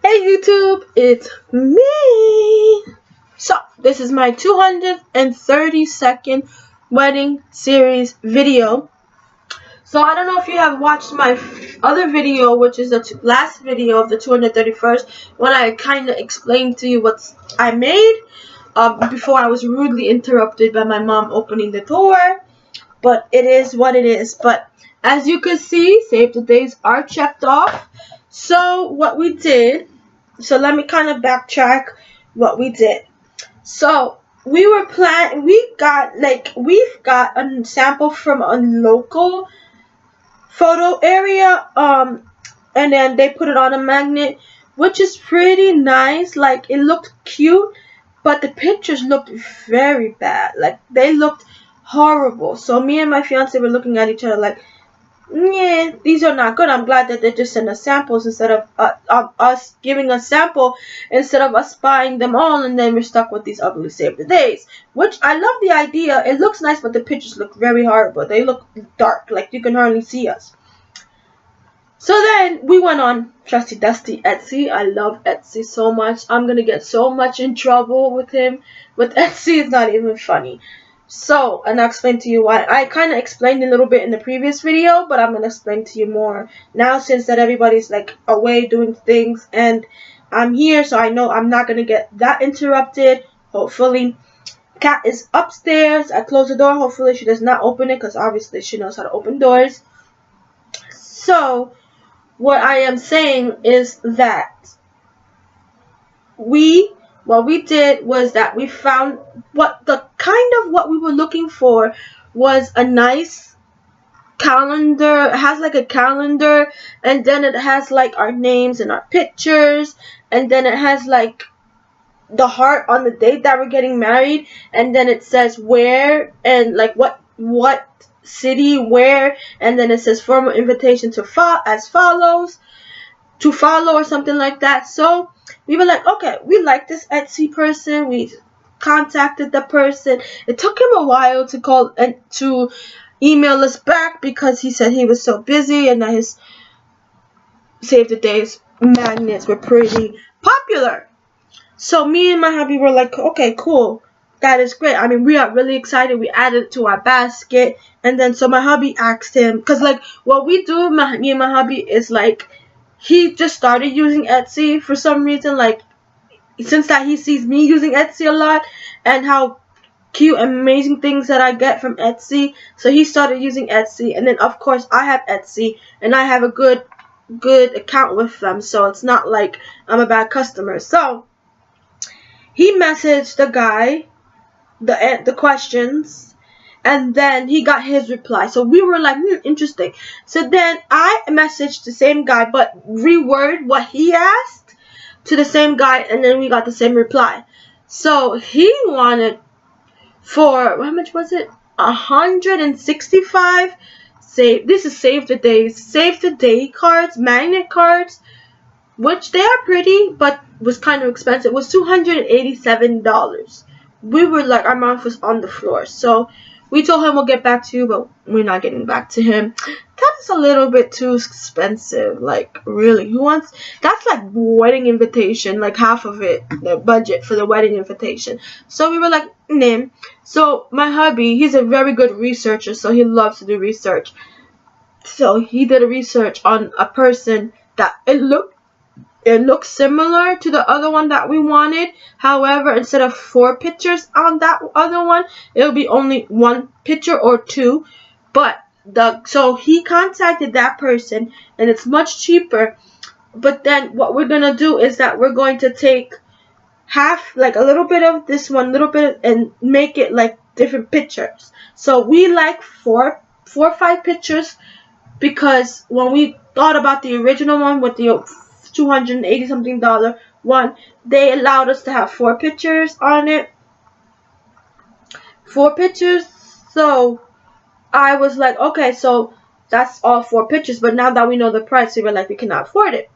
Hey YouTube, it's me. So this is my 232nd wedding series video. So I don't know if you have watched my other video, which is the last video of the 231st, when I kind of explained to you what I made before I was rudely interrupted by my mom opening the door. But it is what it is. But as you can see, save the days are checked off. So what we did, so let me kind of backtrack what we did. So we've got a sample from a local photo area, and then they put it on a magnet, which is pretty nice. Like, it looked cute, but the pictures looked very bad. Like, they looked horrible. So me and my fiance were looking at each other like, yeah, these are not good. I'm glad that they just sent us samples instead of us giving a sample, instead of us buying them all, and then we're stuck with these ugly save the days. Which I love the idea. It looks nice, but the pictures look very horrible. They look dark, like you can hardly see us. So then we went on trusty dusty Etsy. I love Etsy so much. I'm gonna get so much in trouble with Etsy. It's not even funny. So, and I'll explain to you why. I kind of explained a little bit in the previous video, but I'm going to explain to you more now, since that everybody's like away doing things and I'm here, so I know I'm not going to get that interrupted. Hopefully. Cat is upstairs. I closed the door. Hopefully she does not open it, because obviously she knows how to open doors. So, what I am saying is that what we did was that we found what we were looking for was a nice calendar. It has like a calendar, and then it has like our names and our pictures, and then it has like the heart on the date that we're getting married, and then it says where and like what city, where, and then it says formal invitation to follow or something like that. So we were like, okay, we like this Etsy person. We contacted the person. It took him a while to call and to email us back, because he said he was so busy and that his save the days magnets were pretty popular. So me and my hubby were like, okay, cool. That is great. I mean, we are really excited. We added it to our basket. And then so my hubby asked him, because like what we do, me and my hubby, is like, he just started using Etsy for some reason, like, since that he sees me using Etsy a lot, and how cute and amazing things that I get from Etsy. So he started using Etsy, and then of course I have Etsy, and I have a good account with them, so it's not like I'm a bad customer. So he messaged the guy the questions, and then he got his reply. So we were like, interesting. So then I messaged the same guy, but reword what he asked to the same guy, and then we got the same reply. So he wanted for, how much was it? 165. This is save the day cards, magnet cards, which they are pretty, but was kind of expensive. It was $287. We were like, our mouth was on the floor. So we told him we'll get back to you, but we're not getting back to him. That is a little bit too expensive. Like, really, who wants? That's like wedding invitation, like half of it, the budget for the wedding invitation. So we were like, nah. So my hubby, he's a very good researcher, so he loves to do research. So he did a research on a person that it looks similar to the other one that we wanted. However, instead of 4 pictures on that other one, it'll be only 1 picture or 2. But so he contacted that person, and it's much cheaper. But then what we're gonna do is that we're going to take half, like a little bit of this one, and make it like different pictures. So we like 4 or 5 pictures, because when we thought about the original one with the $280 something one, they allowed us to have 4 pictures on it. 4 pictures. So I was like, okay, so that's all 4 pictures. But now that we know the price, we were like, we cannot afford it,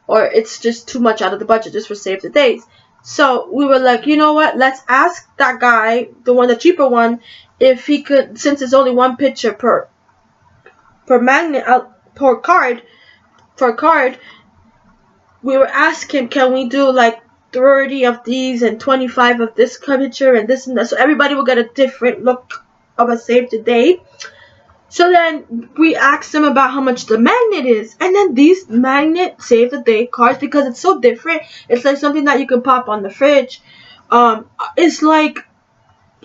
or it's just too much out of the budget just for save the days. So we were like, you know what? Let's ask that guy, the cheaper one, if he could, since it's only 1 picture per magnet, per card, we were asking, can we do like 30 of these and 25 of this picture and this and that, so everybody will get a different look of a save the date. So then we asked them about how much the magnet is, and then these magnet save the date cards, because it's so different, it's like something that you can pop on the fridge, it's like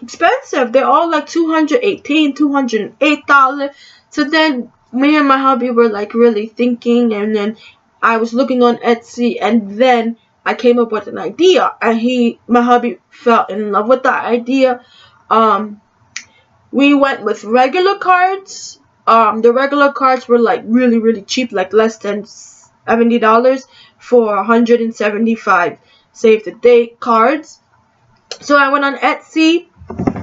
expensive. They're all like $218, $208. So then me and my hubby were like really thinking, and then I was looking on Etsy, and then I came up with an idea, and my hubby fell in love with that idea. We went with regular cards. The regular cards were like really cheap, like less than $70 for 175 save the date cards. So I went on Etsy.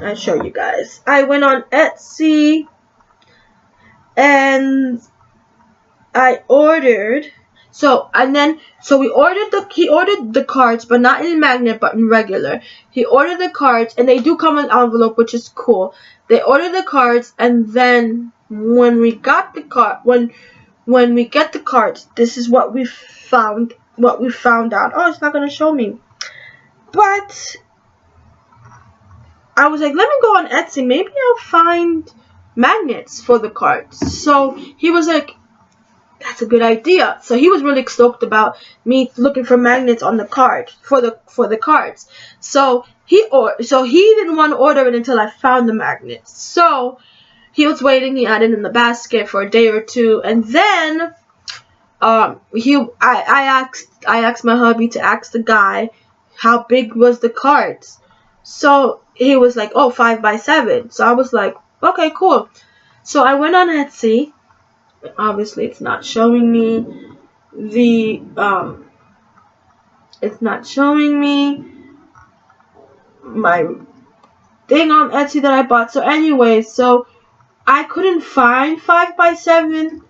I'll show you guys. I went on Etsy and I ordered. So we ordered he ordered the cards, but not in magnet, but in regular. He ordered the cards, and they do come in an envelope, which is cool. They ordered the cards, and then when we got the when we get the cards, this is what we found. Out. Oh, it's not gonna show me. But I was like, let me go on Etsy. Maybe I'll find magnets for the cards. So he was like, that's a good idea. So he was really stoked about me looking for magnets on the card for the cards. So he didn't want to order it until I found the magnets. So he was waiting. He had it in the basket for a day or two, and then I asked my hubby to ask the guy how big was the cards. So he was like, oh, 5x7. So I was like, okay, cool. So I went on Etsy. Obviously, it's not showing me the it's not showing me my thing on Etsy that I bought. So anyway, so I couldn't find 5x7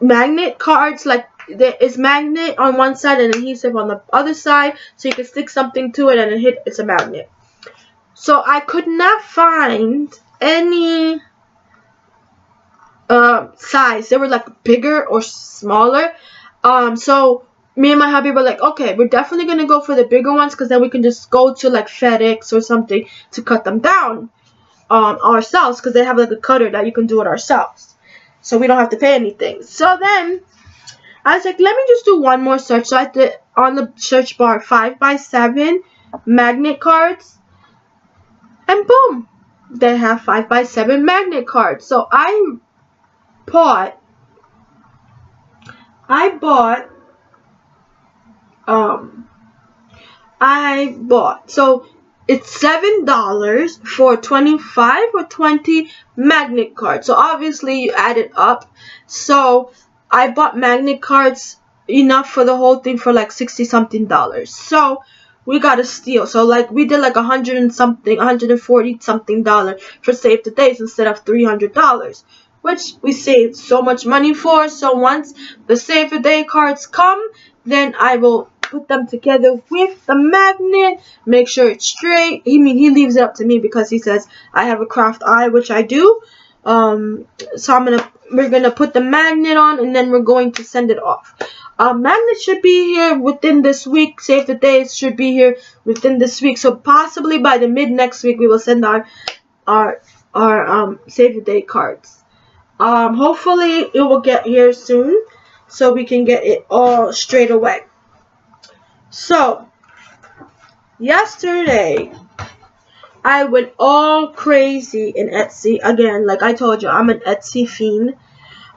magnet cards. Like, there is magnet on one side and adhesive on the other side, so you can stick something to it and it's a magnet. So I could not find any size. They were like bigger or smaller. So me and my hubby were like, okay, we're definitely gonna go for the bigger ones, because then we can just go to like FedEx or something to cut them down ourselves, because they have like a cutter that you can do it ourselves, so we don't have to pay anything. So then I was like, let me just do one more search. So I did on the search bar 5x7 magnet cards, and boom, they have 5x7 magnet cards. So I bought so it's $7 for 25 or 20 magnet cards. So obviously you add it up. So I bought magnet cards enough for the whole thing for like $60-something. So we got a steal. So like we did like $140-something for save the days instead of $300, which we saved so much money for. So once the save the day cards come, then I will put them together with the magnet, make sure it's straight. He leaves it up to me because he says I have a craft eye, which I do. So we're gonna put the magnet on, and then we're going to send it off. Magnet should be here within this week. Save the days should be here within this week. So possibly by the mid next week we will send our save the day cards. Hopefully it will get here soon, so we can get it all straight away. So yesterday I went all crazy in Etsy again. Like I told you, I'm an Etsy fiend.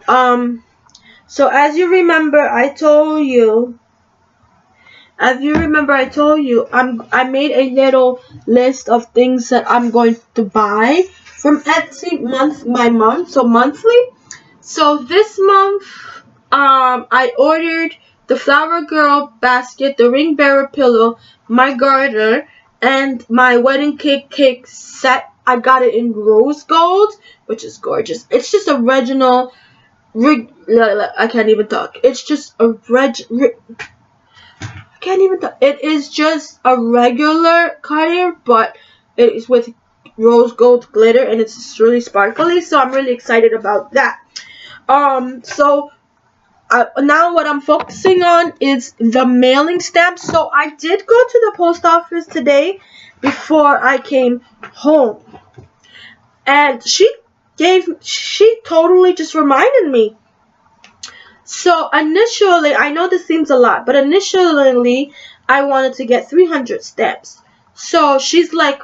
So as you remember, I told you I made a little list of things that I'm going to buy from Etsy month by month, so monthly. So this month, I ordered the Flower Girl basket, the ring bearer pillow, my garter, and my wedding cake set. I got it in rose gold, which is gorgeous. It's just original. I can't even talk. It's just a It is just a regular garter, but it is with rose gold glitter, and it's just really sparkly. So I'm really excited about that. So now what I'm focusing on is the mailing stamps. So I did go to the post office today before I came home, and she totally just reminded me. So initially, I know this seems a lot, but initially I wanted to get 300 stamps. So she's like,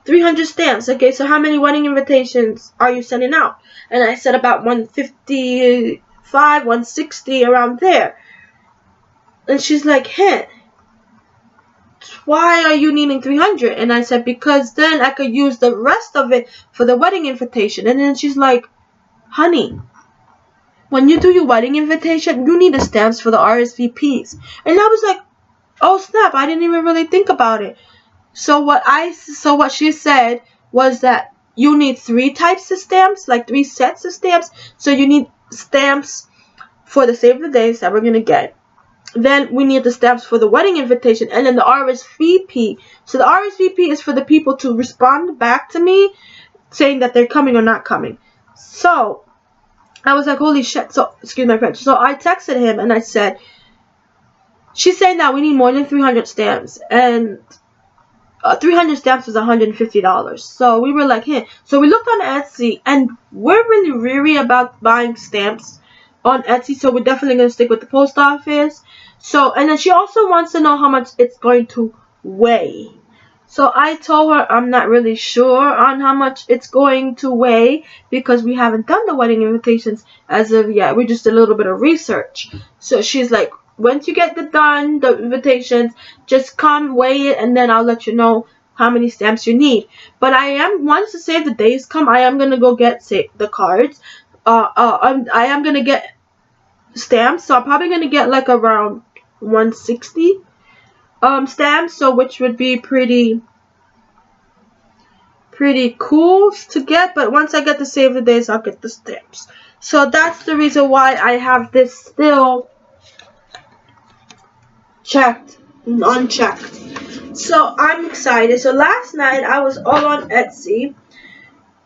300 stamps. Okay, so how many wedding invitations are you sending out? And I said about 155, 160, around there. And she's like, why are you needing 300? And I said, because then I could use the rest of it for the wedding invitation. And then she's like, honey, when you do your wedding invitation, you need the stamps for the RSVPs. And I was like, oh snap, I didn't even really think about it. So what she said was that you need 3 types of stamps, like 3 sets of stamps. So you need stamps for the save the dates that we're gonna get. Then we need the stamps for the wedding invitation, and then the RSVP. So the RSVP is for the people to respond back to me saying that they're coming or not coming. So I was like, holy shit. So, excuse my French. So I texted him and I said, she's saying that we need more than 300 stamps. And 300 stamps was $150. So we were like, So we looked on Etsy, and we're really weary about buying stamps on Etsy. So we're definitely going to stick with the post office. So, and then she also wants to know how much it's going to weigh. So I told her I'm not really sure on how much it's going to weigh because we haven't done the wedding invitations as of yet. We just did a little bit of research. So she's like, once you get the invitations, just come weigh it, and then I'll let you know how many stamps you need. But once the save the days come, I am gonna go get the cards. I am gonna get stamps, so I'm probably gonna get like around 160 stamps, so which would be pretty cool to get. But once I get the save the days, I'll get the stamps. So that's the reason why I have this still checked and unchecked. So I'm excited. So last night I was all on Etsy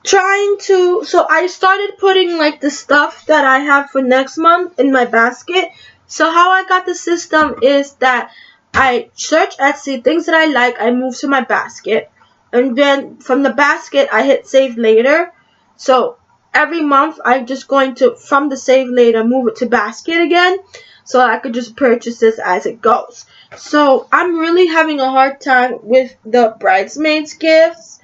so I started putting like the stuff that I have for next month in my basket. So how I got the system is that I search Etsy, things that I like, I move to my basket, and then from the basket I hit save later. So every month I'm just going to, from the save later, move it to basket again, so I could just purchase this as it goes. So I'm really having a hard time with the bridesmaids gifts,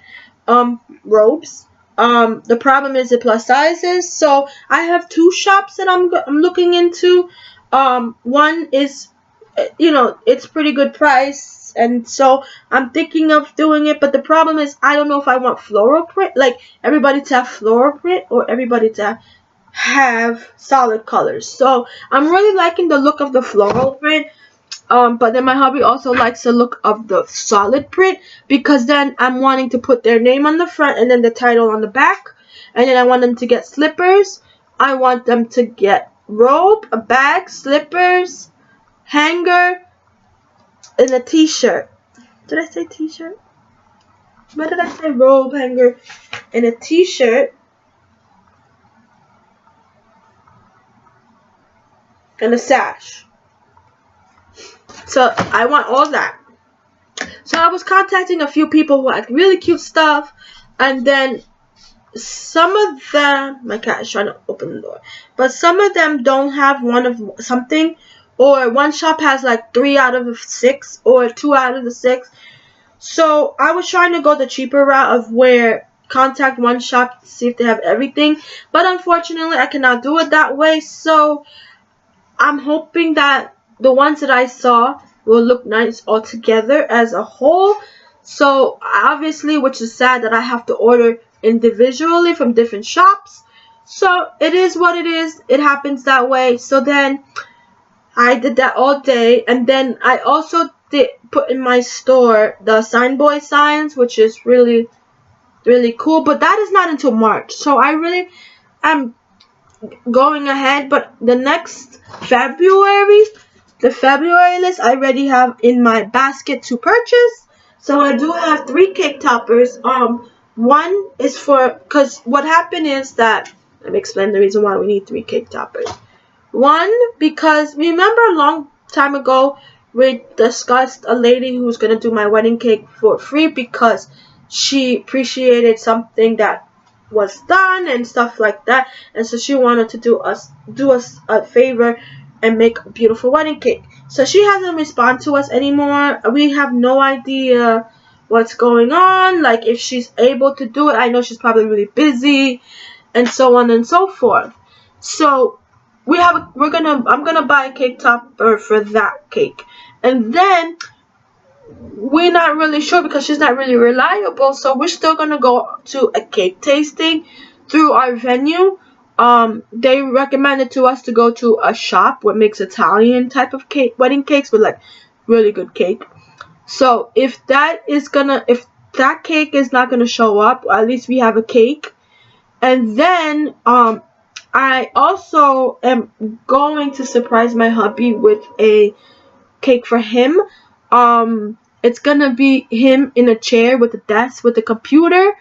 robes. The problem is the plus sizes. So I have 2 shops that I'm looking into. One is, it's pretty good price, and so I'm thinking of doing it. But the problem is I don't know if I want floral print, like everybody to have floral print, or everybody to have solid colors. So I'm really liking the look of the floral print. But then my hubby also likes the look of the solid print, because then I'm wanting to put their name on the front and then the title on the back. And then I want them to get slippers. I want them to get robe, a bag, slippers, hanger, and a t-shirt. Did I say t-shirt? What did I say? Robe, hanger, and a t-shirt. And a sash. So I want all that. So I was contacting a few people who had really cute stuff, and then some of them, my cat is trying to open the door, but some of them don't have one of something, or one shop has like 3 out of the 6 or 2 out of the 6. So I was trying to go the cheaper route of where contact one shop to see if they have everything, but unfortunately I cannot do it that way. So I'm hoping that the ones that I saw will look nice all together as a whole. So obviously, which is sad that I have to order individually from different shops. So it is what it is. It happens that way. So then I did that all day, and then I also did put in my store the Sign Boy signs, which is really cool. But that is not until March. So I really am going ahead. But the next February, the February list I already have in my basket to purchase. So I do have 3 cake toppers. One is for, because what happened is that, let me explain the reason why we need 3 cake toppers. One, because remember a long time ago we discussed a lady who's gonna do my wedding cake for free because she appreciated something that was done and stuff like that, and so she wanted to do us a favor and make a beautiful wedding cake. So she hasn't responded to us anymore. We have no idea what's going on, like if she's able to do it. I know she's probably really busy and so on and so forth. So I'm gonna buy a cake topper for that cake, and then we're not really sure because she's not really reliable, so we're still gonna go to a cake tasting through our venue. They recommended to us to go to a shop what makes Italian type of cake, wedding cakes with like really good cake. So if that cake is not gonna show up, at least we have a cake. And then I also am going to surprise my hubby with a cake for him. It's gonna be him in a chair with a desk with a computer,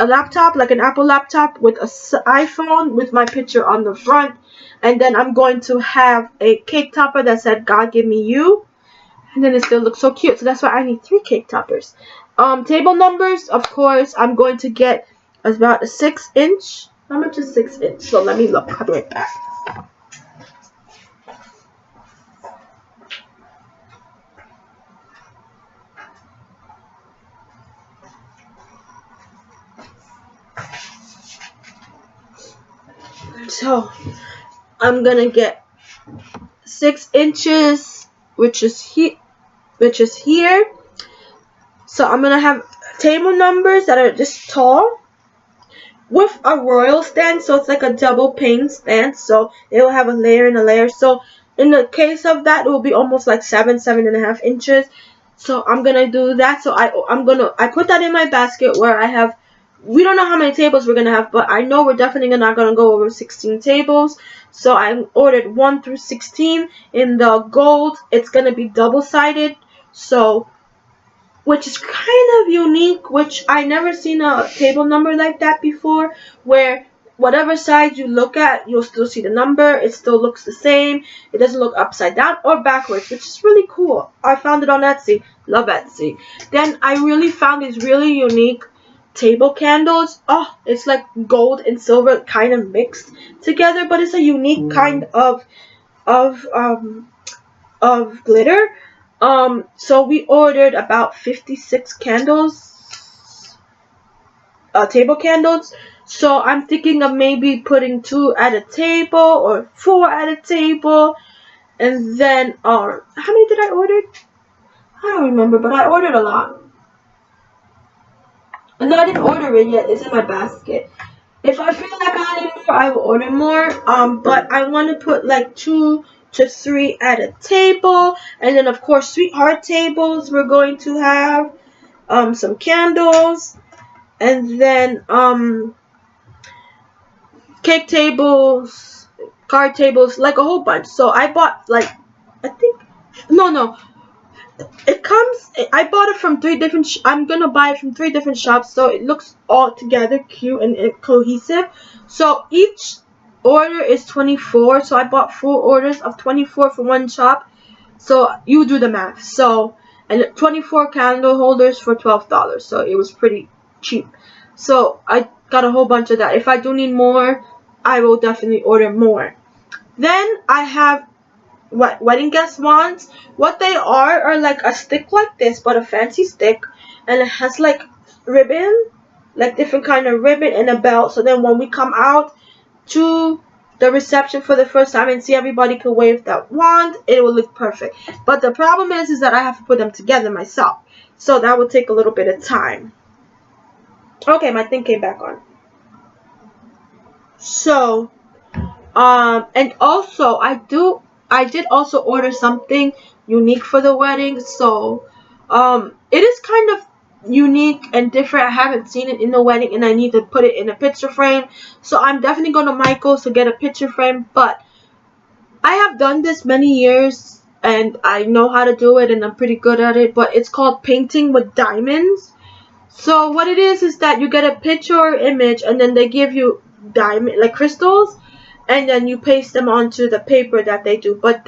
a laptop, like an Apple laptop with a iPhone with my picture on the front, and then I'm going to have a cake topper that said "God give me you," and then it still looks so cute. So that's why I need 3 cake toppers. Table numbers, of course, I'm going to get about a 6-inch. How much is 6-inch? So let me look. I'll be right back. So I'm gonna get 6 inches, which is here. So I'm gonna have table numbers that are just tall with a royal stand, so it's like a double pane stand, so it will have a layer and a layer. So in the case of that, it will be almost like 7.5 inches. So I'm gonna do that. So I put that in my basket where I have. We don't know how many tables we're gonna have, but I know we're definitely not gonna go over 16 tables. So I ordered 1 through 16 in the gold. It's gonna be double-sided, so which is kind of unique. Which I never seen a table number like that before, where whatever side you look at, you'll still see the number. It still looks the same. It doesn't look upside down or backwards, which is really cool. I found it on Etsy. Love Etsy. Then I really found these really unique table candles. Oh, it's like gold and silver kind of mixed together, but it's a unique kind of glitter. So we ordered about 56 candles, table candles. So I'm thinking of maybe putting 2 at a table or 4 at a table, and then how many did I order? I don't remember, but I ordered a lot. No, I didn't order it yet. It's in my basket. If I feel like I need more, I will order more. But I want to put like 2 to 3 at a table, and then of course sweetheart tables. We're going to have some candles, and then cake tables, card tables, like a whole bunch. So I bought like no. It comes. I bought it from 3 different. I'm gonna buy it from 3 different shops, so it looks all together cute and cohesive. So each order is 24. So I bought 4 orders of 24 for one shop. So you do the math. So and 24 candle holders for $12. So it was pretty cheap. So I got a whole bunch of that. If I do need more, I will definitely order more. Then I have wedding guest wands. What they are like a stick like this, but a fancy stick, and it has like ribbon, like different kind of ribbon and a belt. So then when we come out to the reception for the first time and see everybody can wave that wand, it will look perfect. But the problem is that I have to put them together myself, so that will take a little bit of time. Okay, my thing came back on. So and also I did also order something unique for the wedding. So it is kind of unique and different. I haven't seen it in the wedding, and I need to put it in a picture frame. So I'm definitely going to Michael's to get a picture frame. But I have done this many years, and I know how to do it, and I'm pretty good at it. But it's called painting with diamonds. So what it is that you get a picture or image, and then they give you diamond, like crystals, and then you paste them onto the paper that they do. But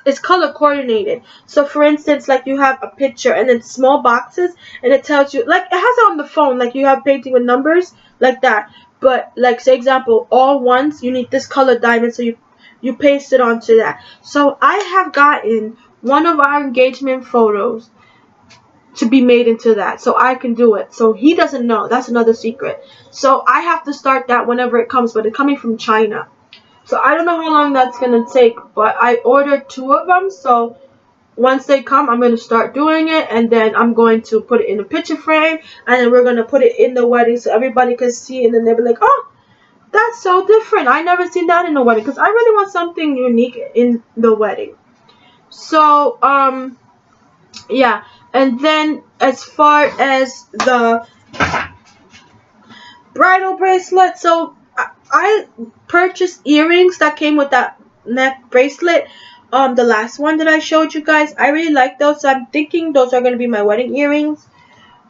it's color coordinated. So for instance, like you have a picture and then small boxes, and it tells you, like it has it on the phone, like you have painting with numbers like that. But like, say example, all ones, you need this color diamond, so you paste it onto that. So I have gotten one of our engagement photos to be made into that, so I can do it. So he doesn't know. That's another secret. So I have to start that whenever it comes, but it's coming from China. So I don't know how long that's gonna take, but I ordered 2 of them. So once they come, I'm gonna start doing it, and then I'm going to put it in a picture frame, and then we're gonna put it in the wedding so everybody can see, and then they'll be like, oh, that's so different. I never seen that in a wedding, because I really want something unique in the wedding. So yeah. And then as far as the bridal bracelet, so I purchased earrings that came with that neck bracelet. The last one that I showed you guys, I really like those, so I'm thinking those are going to be my wedding earrings.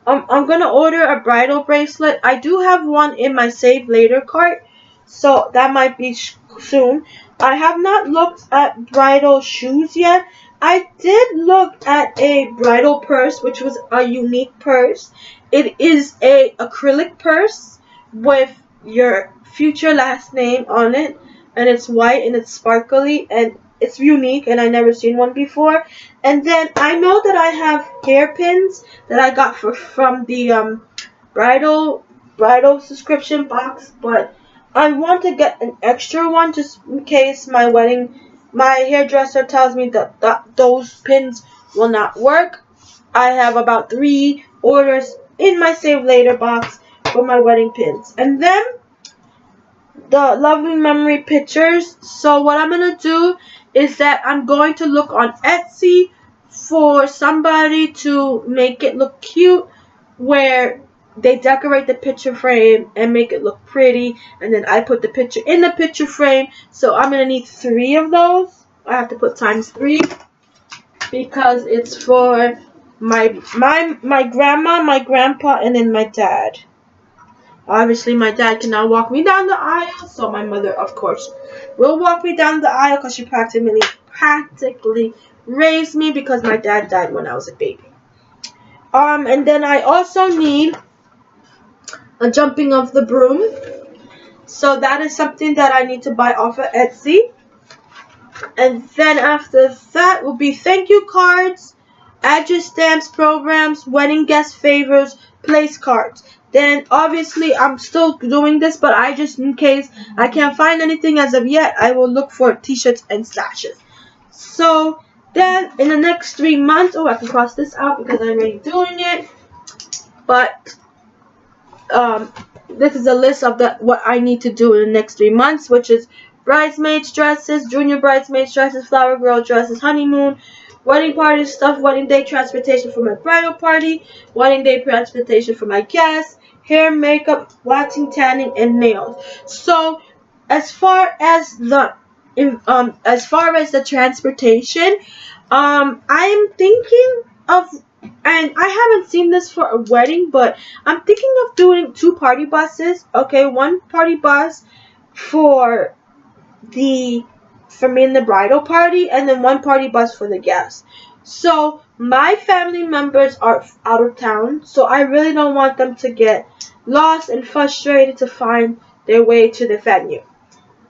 I'm going to order a bridal bracelet. I do have one in my save later cart, so that might be soon. I have not looked at bridal shoes yet. I did look at a bridal purse, which was a unique purse. It is a acrylic purse with your future last name on it, and it's white and it's sparkly and it's unique, and I never seen one before. And then I know that I have hairpins that I got from the bridal subscription box, but I want to get an extra one just in case my hairdresser tells me that those pins will not work. I have about 3 orders in my save later box for my wedding pins. And then the lovely memory pictures. So what I'm going to do is that I'm going to look on Etsy for somebody to make it look cute, where they decorate the picture frame and make it look pretty, and then I put the picture in the picture frame. So I'm going to need 3 of those. I have to put times 3 because it's for my grandma, my grandpa, and then my dad. Obviously, my dad cannot walk me down the aisle, so my mother, of course, will walk me down the aisle because she practically raised me, because my dad died when I was a baby. And then I also need a jumping of the broom. So that is something that I need to buy off of Etsy. And then after that will be thank you cards, address stamps, programs, wedding guest favors, place cards. Then obviously I'm still doing this, but I just, in case I can't find anything as of yet, I will look for t-shirts and stashes. So then in the next 3 months, oh, I can cross this out because I'm already doing it. But this is a list of what I need to do in the next 3 months, which is bridesmaids dresses, junior bridesmaids dresses, flower girl dresses, honeymoon, wedding party stuff, wedding day transportation for my bridal party, wedding day transportation for my guests, hair, makeup, waxing, tanning, and nails. So as far as the transportation, I'm thinking of, and I haven't seen this for a wedding, but I'm thinking of doing 2 party buses. Okay, 1 party bus for me and the bridal party, and then 1 party bus for the guests. So my family members are out of town, so I really don't want them to get lost and frustrated to find their way to the venue.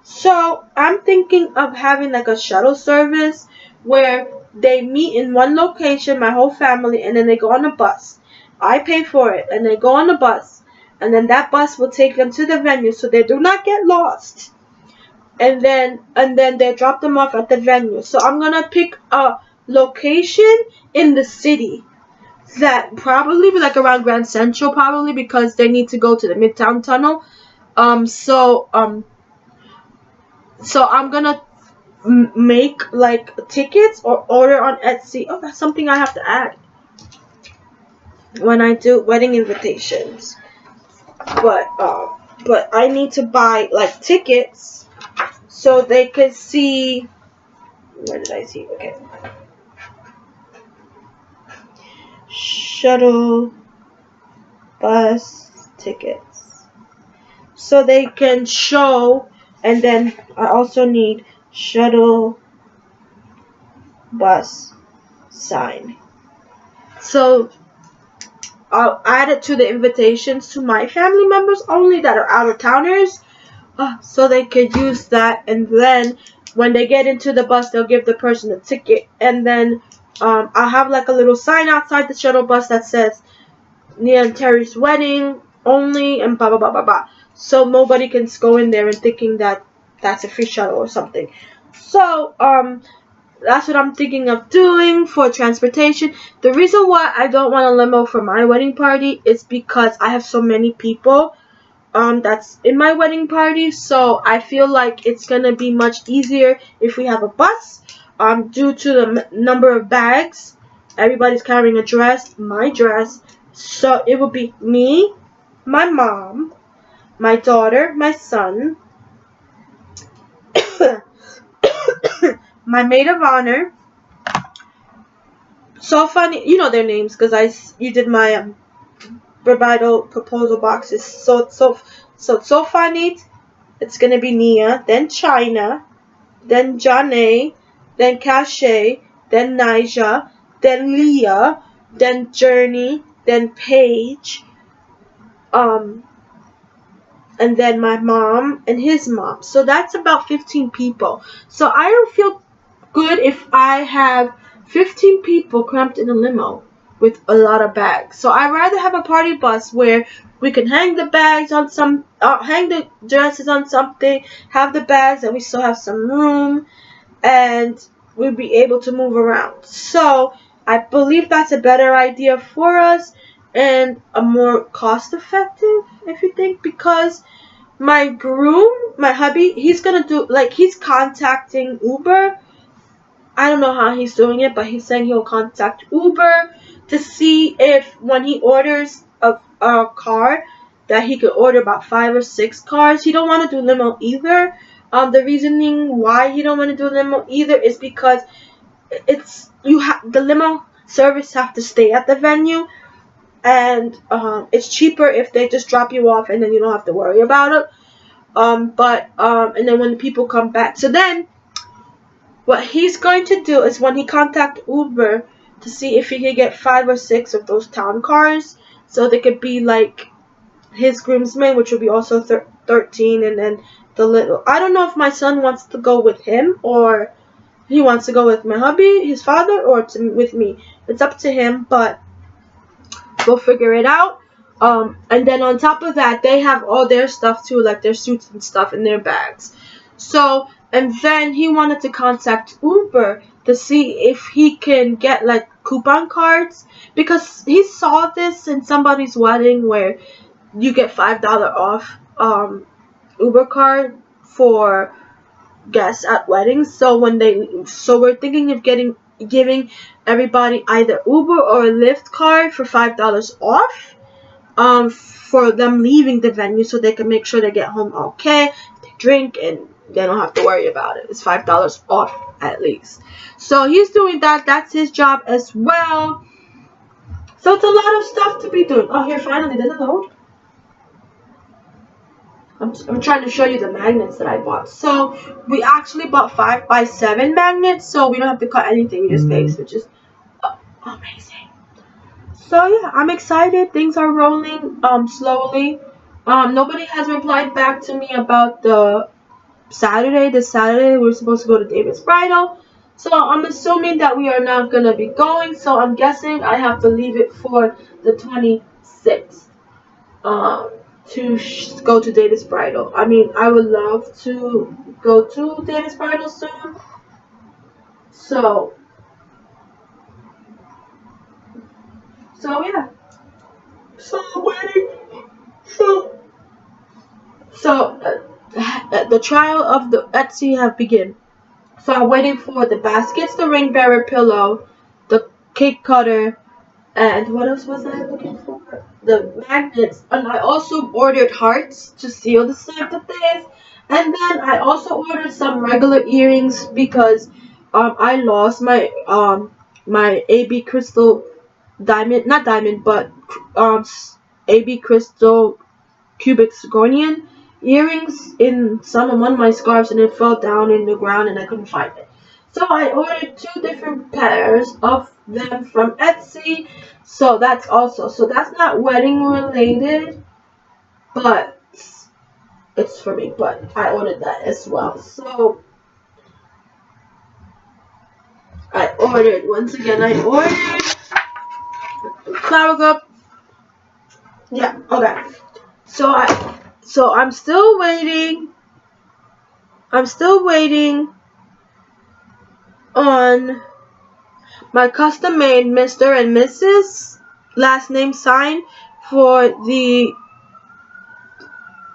So I'm thinking of having like a shuttle service where they meet in one location, my whole family, and then they go on a bus. I pay for it, and they go on the bus, and then that bus will take them to the venue so they do not get lost. And then they drop them off at the venue. So I'm gonna pick a location in the city that probably be like around Grand Central, probably because they need to go to the Midtown Tunnel. So I'm gonna make like tickets or order on Etsy. Oh, that's something I have to add when I do wedding invitations. But I need to buy like tickets so they could see. Where did I see? Okay. Shuttle bus tickets. So they can show And then I also need shuttle bus sign. So I'll add it to the invitations to my family members only that are out of towners, so they could use that. And then when they get into the bus, they'll give the person a ticket. And then I'll have like a little sign outside the shuttle bus that says Nia and Terry's wedding only, and blah blah blah blah blah. So nobody can go in there and thinking that that's a free shuttle or something. So that's what I'm thinking of doing for transportation. The reason why I don't want a limo for my wedding party is because I have so many people that's in my wedding party. So I feel like it's gonna be much easier if we have a bus. Due to the number of bags, everybody's carrying a dress, my dress. So it will be me, my mom, my daughter, my son, my maid of honor, Sofa, you know their names because you did my bridal proposal boxes. So Sofa, it's gonna be Nia, then China, then Janae, then Cache, then Nija, then Leah, then Journey, then Paige, and then my mom and his mom. So that's about 15 people. So I don't feel good if I have 15 people cramped in a limo with a lot of bags. So I'd rather have a party bus where we can hang the bags on hang the dresses on something, have the bags, and we still have some room, and we'll be able to move around. So I believe that's a better idea for us and a more cost effective, if you think, because my groom, my hubby, he's gonna do, like, he's contacting Uber. I don't know how he's doing it, but he's saying he'll contact Uber to see if when he orders a car that he could order about 5 or 6 cars. He don't want to do limo either. The reasoning why he don't want to do limo either is because the limo service have to stay at the venue, and it's cheaper if they just drop you off and then you don't have to worry about it. And then when the people come back, so then what he's going to do is when he contact Uber to see if he can get 5 or 6 of those town cars, so they could be like his groomsmen, which will be also 13, and then the little. I don't know if my son wants to go with him or he wants to go with my hubby, his father, or with me. It's up to him, but we'll figure it out. And then on top of that, they have all their stuff too, like their suits and stuff in their bags. So, and then he wanted to contact Uber to see if he can get like coupon cards, because he saw this in somebody's wedding where you get $5 off Uber card for guests at weddings. So we're thinking of giving everybody either Uber or a Lyft card for $5 off for them leaving the venue, so they can make sure they get home okay, they drink, and they don't have to worry about it. It's $5 off at least. So he's doing that. That's his job as well. So it's a lot of stuff to be doing. Oh, here, finally, does it load? I'm trying to show you the magnets that I bought. So we actually bought 5x7 magnets, so we don't have to cut anything in his face, which is amazing. So yeah, I'm excited. Things are rolling slowly. Nobody has replied back to me about the Saturday. This Saturday we're supposed to go to David's Bridal. So I'm assuming that we are not going to be going. So I'm guessing I have to leave it for the 26th. To go to David's Bridal. I mean, I would love to go to David's Bridal soon. So yeah. So I'm waiting. The trial of the Etsy have begun. So I'm waiting for the baskets, the ring bearer pillow, the cake cutter, and what else was I looking for? The magnets. And I also ordered hearts to seal the Santa Fe. And then I also ordered some regular earrings because I lost my my AB crystal diamond, not diamond, but AB crystal cubic zirconian earrings in one of my scarves, and it fell down in the ground and I couldn't find it. So I ordered 2 different pairs of them from Etsy. So that's not wedding related, but it's for me. But I ordered that as well. So I ordered Flower Girl. Yeah, okay. So I'm still waiting. On my custom made Mr. and Mrs. last name sign for the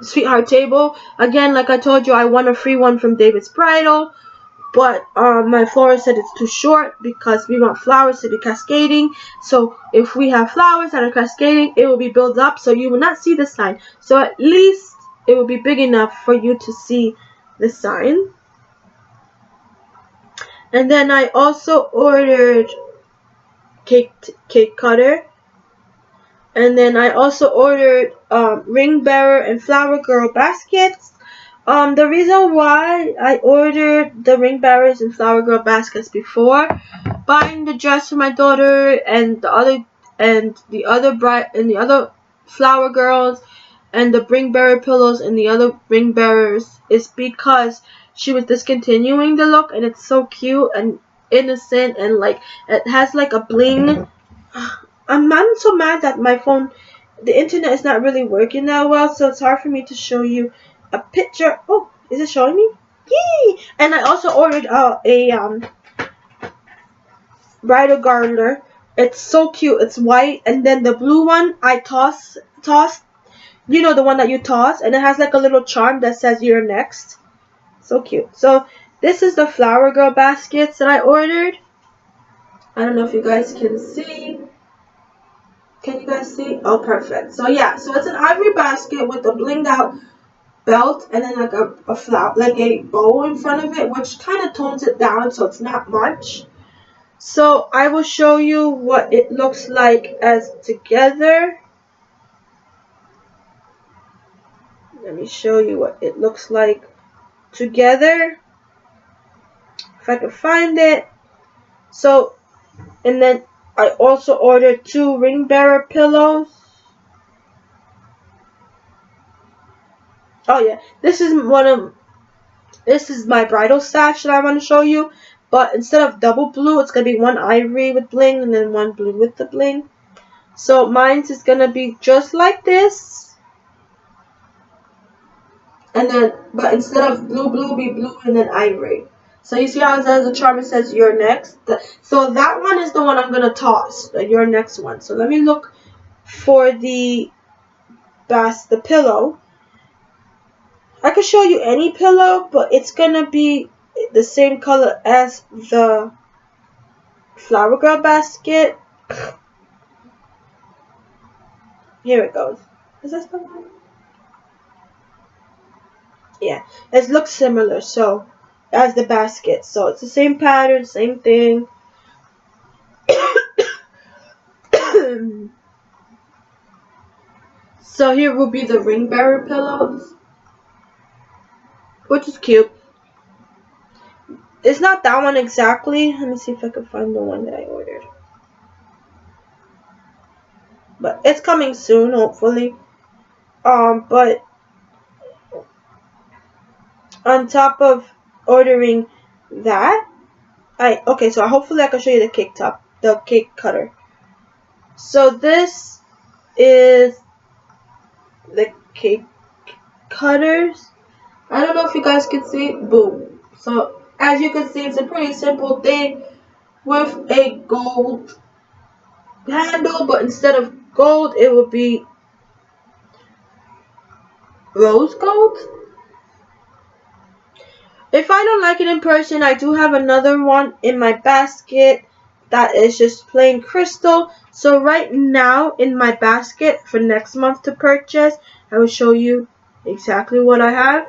sweetheart table. Again, like I told you, I won a free one from David's Bridal, but my florist said it's too short because we want flowers to be cascading. So if we have flowers that are cascading, it will be built up, so you will not see the sign. So at least it will be big enough for you to see the sign. And then I also ordered cake cutter. And then I also ordered ring bearer and flower girl baskets. The reason why I ordered the ring bearers and flower girl baskets before buying the dress for my daughter and the other flower girls and the ring bearer pillows and the other ring bearers is because she was discontinuing the look, and it's so cute and innocent, and like it has like a bling. I'm so mad that my phone, the internet is not really working that well, so it's hard for me to show you a picture. Oh, is it showing me? Yay! And I also ordered a bridal garter. It's so cute. It's white, and then the blue one I tossed. You know, the one that you toss, and it has like a little charm that says "You're next." So cute. So this is the flower girl baskets that I ordered. I don't know if you guys can see. Can you guys see? Oh, perfect. So yeah, so it's an ivory basket with a blinged out belt and then like a flower, like a bow in front of it, which kind of tones it down so it's not much. So I will show you what it looks like as together. Let me show you what it looks like together, if I can find it. So, and then I also ordered 2 ring bearer pillows. Oh yeah, this is my bridal stash that I want to show you, but instead of double blue, it's gonna be 1 ivory with bling and then 1 blue with the bling. So mine's is gonna be just like this. And then, but instead of blue, be blue and then ivory. So you see how it says the charm, it says "You're next." So that one is the one I'm gonna toss, the "Your next" one. So let me look for the pillow. I could show you any pillow, but it's gonna be the same color as the flower girl basket. Here it goes. Is this the one? Yeah, it looks similar, so as the basket. So it's the same pattern, same thing. So here will be the ring bearer pillows, which is cute. It's not that one exactly. Let me see if I can find the one that I ordered. But it's coming soon, hopefully. But on top of ordering that, so hopefully I can show you the cake cutter. So this is the cake cutters. I don't know if you guys can see. Boom. So as you can see, it's a pretty simple thing with a gold handle, but instead of gold, it will be rose gold. If I don't like it in person, I do have another one in my basket that is just plain crystal. So right now in my basket for next month to purchase, I will show you exactly what I have.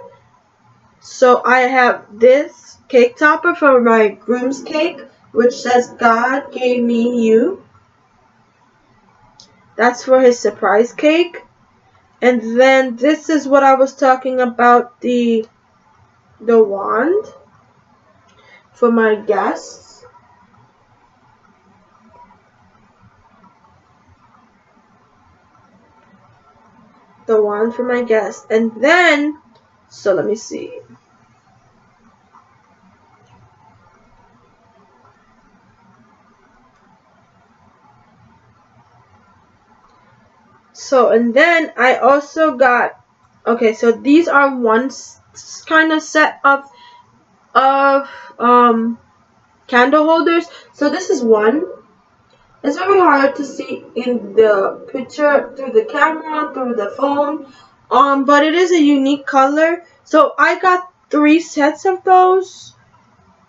So I have this cake topper for my groom's cake, which says "God gave me you." That's for his surprise cake. And then this is what I was talking about, the wand for my guests. The wand for my guests. And then, so let me see. So, and then I also got, okay, so these are one kind of set of candle holders. So this is one. It's very hard to see in the picture through the camera, through the phone, but it is a unique color. So I got 3 sets of those,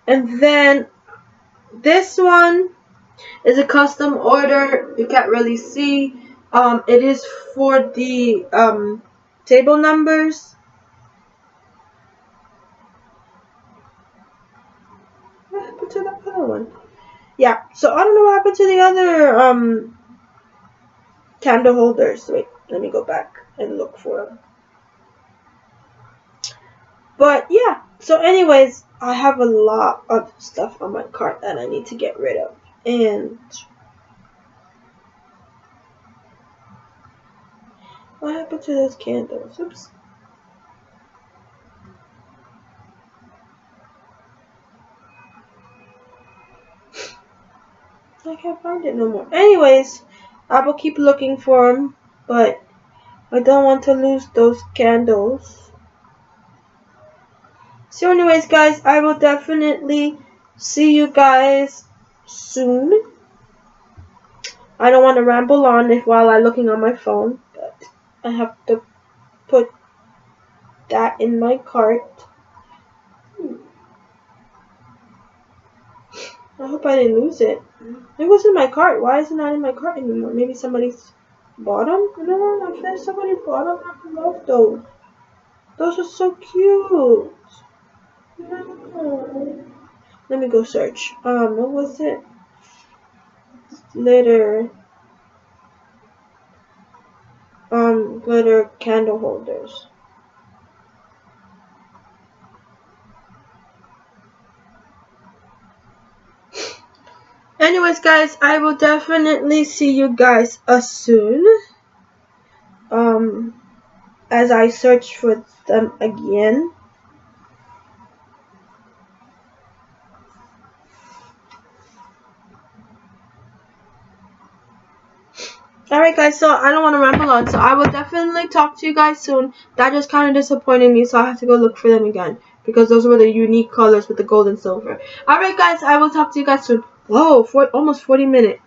and then this one is a custom order. You can't really see. It is for the table numbers. What happened to the other one? Yeah, so I don't know what happened to the other candle holders. Wait, let me go back and look for them. But yeah, so anyways, I have a lot of stuff on my cart that I need to get rid of. And what happened to those candles? Oops. I can't find it no more. Anyways, I will keep looking for them, but I don't want to lose those candles. So anyways, guys, I will definitely see you guys soon. I don't want to ramble on while I'm looking on my phone, but I have to put that in my cart. I hope I didn't lose it. It was in my cart. Why is it not in my cart anymore? Maybe somebody's bought them? No, I'm sure somebody bought them. I love those. Those are so cute. No. Let me go search. What was it? Glitter. Glitter candle holders. Anyways, guys, I will definitely see you guys soon. As I search for them again. Alright guys, so I don't want to ramble on, so I will definitely talk to you guys soon. That just kind of disappointed me, so I have to go look for them again. Because those were the unique colors with the gold and silver. Alright guys, I will talk to you guys soon. Whoa, almost 40 minutes.